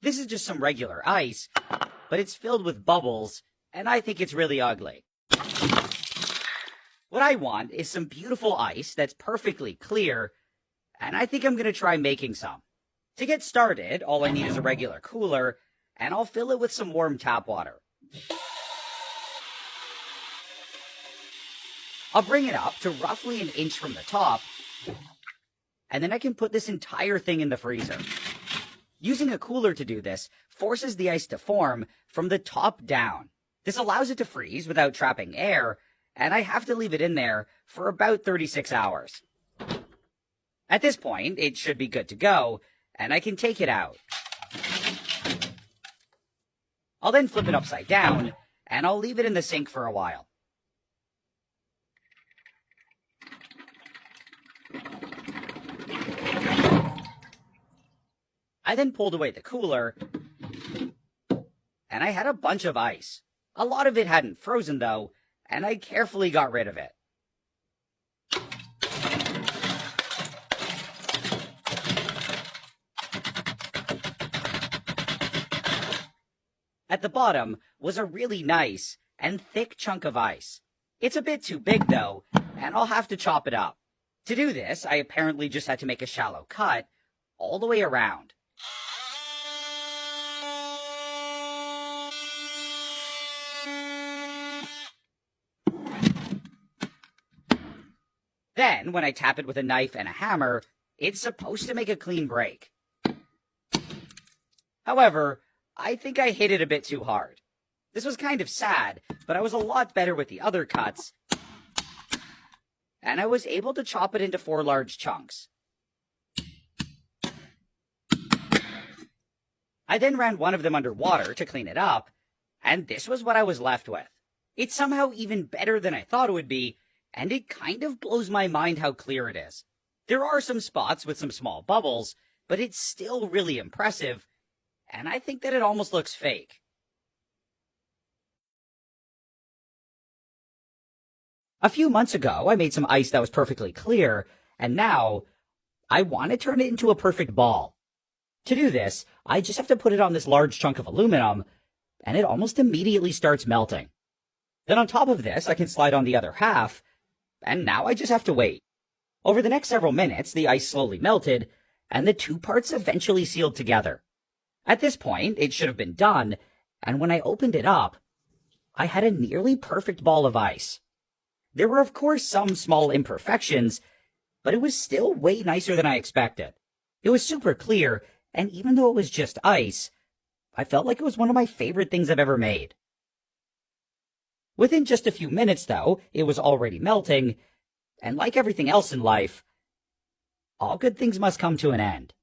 This is just some regular ice, but it's filled with bubbles, and I think it's really ugly. What I want is some beautiful ice that's perfectly clear, and I think I'm going to try making some. To get started, all I need is a regular cooler, and I'll fill it with some warm tap water. I'll bring it up to roughly an inch from the top, and then I can put this entire thing in the freezer. Using a cooler to do this forces the ice to form from the top down. This allows it to freeze without trapping air, and I have to leave it in there for about 36 hours. At this point, it should be good to go, and I can take it out. I'll then flip it upside down, and I'll leave it in the sink for a while. I then pulled away the cooler, and I had a bunch of ice. A lot of it hadn't frozen, though, and I carefully got rid of it. At the bottom was a really nice and thick chunk of ice. It's a bit too big, though, and I'll have to chop it up. To do this, I apparently just had to make a shallow cut all the way around. Then, when I tap it with a knife and a hammer, it's supposed to make a clean break. However, I think I hit it a bit too hard. This was kind of sad, but I was a lot better with the other cuts, and I was able to chop it into 4 large chunks. I then ran one of them under water to clean it up, and this was what I was left with. It's somehow even better than I thought it would be, and it kind of blows my mind how clear it is. There are some spots with some small bubbles, but it's still really impressive, and I think that it almost looks fake. A few months ago, I made some ice that was perfectly clear, and now I want to turn it into a perfect ball. To do this, I just have to put it on this large chunk of aluminum, and it almost immediately starts melting. Then on top of this, I can slide on the other half, and now I just have to wait. Over the next several minutes, the ice slowly melted, and the 2 parts eventually sealed together. At this point, it should have been done, and when I opened it up, I had a nearly perfect ball of ice. There were, of course, some small imperfections, but it was still way nicer than I expected. It was super clear, and even though it was just ice, I felt like it was one of my favorite things I've ever made. Within just a few minutes, though, it was already melting, and like everything else in life, all good things must come to an end.